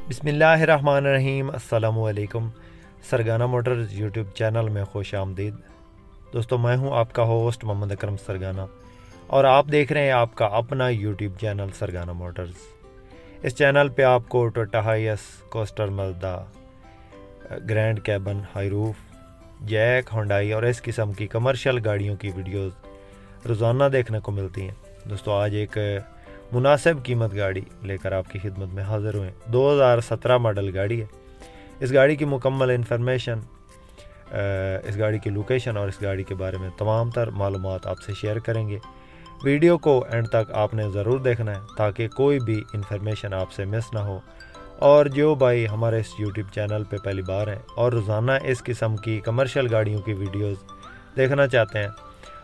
بسم اللہ الرحمن الرحیم۔ السلام علیکم۔ سرگانہ موٹرز یوٹیوب چینل میں خوش آمدید دوستو، میں ہوں آپ کا ہوسٹ محمد اکرم سرگانہ اور آپ دیکھ رہے ہیں آپ کا اپنا یوٹیوب چینل سرگانہ موٹرز۔ اس چینل پہ آپ کو Toyota Hiace, Coaster Mazda, Grand Cabin, high roof, JAC, Hyundai اور اس قسم کی کمرشل گاڑیوں کی ویڈیوز روزانہ دیکھنے کو ملتی ہیں۔ دوستو آج ایک مناسب قیمت گاڑی لے کر آپ کی خدمت میں حاضر ہوئے۔ 2017 ماڈل گاڑی ہے۔ اس گاڑی کی مکمل انفارمیشن، اس گاڑی کی لوکیشن اور اس گاڑی کے بارے میں تمام تر معلومات آپ سے شیئر کریں گے۔ ویڈیو کو اینڈ تک آپ نے ضرور دیکھنا ہے تاکہ کوئی بھی انفارمیشن آپ سے مس نہ ہو۔ اور جو بھائی ہمارے اس یوٹیوب چینل پہ پہلی بار ہیں اور روزانہ اس قسم کی کمرشل گاڑیوں کی ویڈیوز دیکھنا چاہتے ہیں،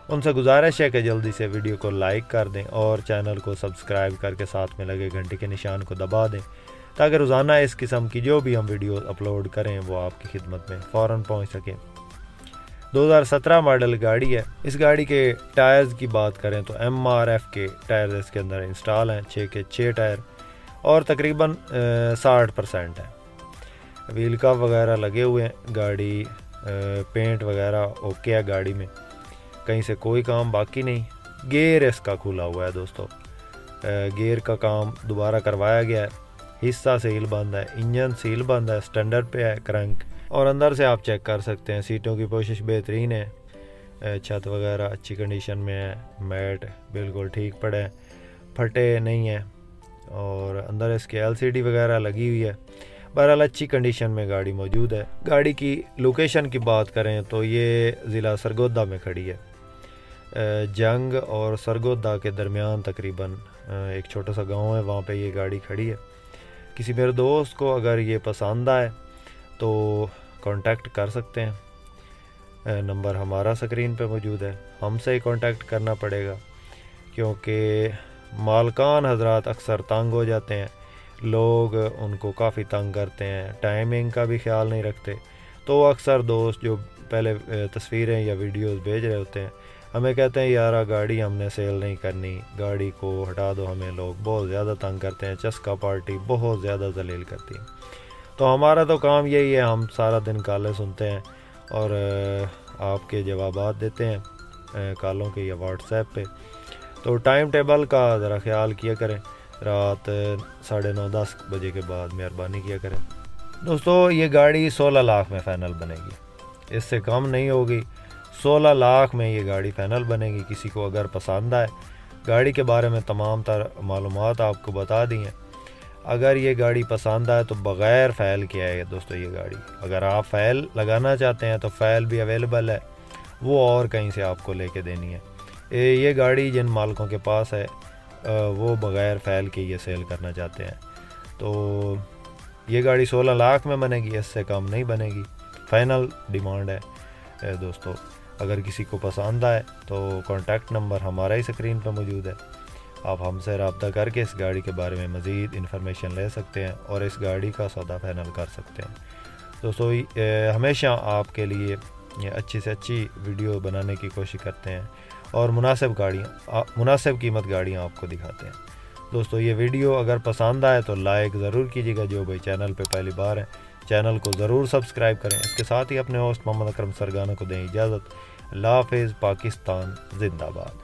ان سے گزارش ہے کہ جلدی سے ویڈیو کو لائک کر دیں اور چینل کو سبسکرائب کر کے ساتھ میں لگے گھنٹی کے نشان کو دبا دیں تاکہ روزانہ اس قسم کی جو بھی ہم ویڈیو اپلوڈ کریں وہ آپ کی خدمت میں فوراً پہنچ سکیں۔ 2017 ماڈل گاڑی ہے۔ اس گاڑی کے ٹائرز کی بات کریں تو MRF کے ٹائرز اس کے اندر انسٹال ہیں، 6 کے 6 ٹائر اور تقریباً 60% ہے۔ ویل کاف وغیرہ لگے ہوئے ہیں، گاڑی پینٹ وغیرہ اوکے ہے گاڑی میں، کہیں سے کوئی کام باقی نہیں۔ گیئر اس کا کھلا ہوا ہے دوستو، گیئر کا کام دوبارہ کروایا گیا ہے، حصہ سیل بند ہے، انجن سیل بند ہے، سٹینڈرڈ پہ ہے کرنک، اور اندر سے آپ چیک کر سکتے ہیں۔ سیٹوں کی پوشش بہترین ہے، چھت وغیرہ اچھی کنڈیشن میں ہے، میٹ بالکل ٹھیک پڑے ہیں، پھٹے نہیں ہیں، اور اندر اس کے LCD وغیرہ لگی ہوئی ہے۔ بہرحال اچھی کنڈیشن میں گاڑی موجود ہے۔ گاڑی کی لوکیشن کی بات کریں تو یہ ضلع سرگودا میں کھڑی ہے۔ جنگ اور سرگودا کے درمیان تقریباً ایک چھوٹا سا گاؤں ہے، وہاں پہ یہ گاڑی کھڑی ہے۔ کسی میرے دوست کو اگر یہ پسند آئے تو کانٹیکٹ کر سکتے ہیں، نمبر ہمارا سکرین پہ موجود ہے، ہم سے ہی کانٹیکٹ کرنا پڑے گا کیونکہ مالکان حضرات اکثر تنگ ہو جاتے ہیں، لوگ ان کو کافی تنگ کرتے ہیں، ٹائمنگ کا بھی خیال نہیں رکھتے، تو اکثر دوست جو پہلے تصویریں یا ویڈیوز بھیج رہے ہوتے ہیں ہمیں کہتے ہیں یار گاڑی ہم نے سیل نہیں کرنی، گاڑی کو ہٹا دو، ہمیں لوگ بہت زیادہ تنگ کرتے ہیں، چسکا پارٹی بہت زیادہ ذلیل کرتی ہے۔ تو ہمارا تو کام یہی ہے، ہم سارا دن کالیں سنتے ہیں اور آپ کے جوابات دیتے ہیں کالوں کے یا واٹس ایپ پہ۔ تو ٹائم ٹیبل کا ذرا خیال کیا کریں، رات 9:30 10 بجے کے بعد مہربانی کیا کریں۔ دوستو یہ گاڑی 16 لاکھ میں فائنل بنے گی، اس سے کم نہیں ہوگی۔ 16 لاکھ میں یہ گاڑی فائنل بنے گی۔ کسی کو اگر پسند آئے، گاڑی کے بارے میں تمام تر معلومات آپ کو بتا دی ہیں۔ اگر یہ گاڑی پسند آئے تو بغیر فائل کے آئے دوستو یہ گاڑی، اگر آپ فائل لگانا چاہتے ہیں تو فائل بھی اویلیبل ہے، وہ اور کہیں سے آپ کو لے کے دینی ہے۔ یہ گاڑی جن مالکوں کے پاس ہے وہ بغیر فائل کے یہ سیل کرنا چاہتے ہیں، تو یہ گاڑی 16 لاکھ میں بنے گی، اس سے کم نہیں بنے گی، فائنل ڈیمانڈ ہے دوستو۔ اگر کسی کو پسند آئے تو کانٹیکٹ نمبر ہمارا ہی سکرین پہ موجود ہے، آپ ہم سے رابطہ کر کے اس گاڑی کے بارے میں مزید انفارمیشن لے سکتے ہیں اور اس گاڑی کا سودا فائنل کر سکتے ہیں۔ دوستو ہمیشہ آپ کے لیے اچھی سے اچھی ویڈیو بنانے کی کوشش کرتے ہیں اور مناسب قیمت گاڑیاں آپ کو دکھاتے ہیں۔ دوستو یہ ویڈیو اگر پسند آئے تو لائک ضرور کیجیے گا، جو بھائی چینل پہ پہلی بار ہیں چینل کو ضرور سبسکرائب کریں۔ اس کے ساتھ ہی اپنے ہوسٹ محمد اکرم سرگانہ کو دیں اجازت۔ اللہ حافظ، پاکستان زندہ باد۔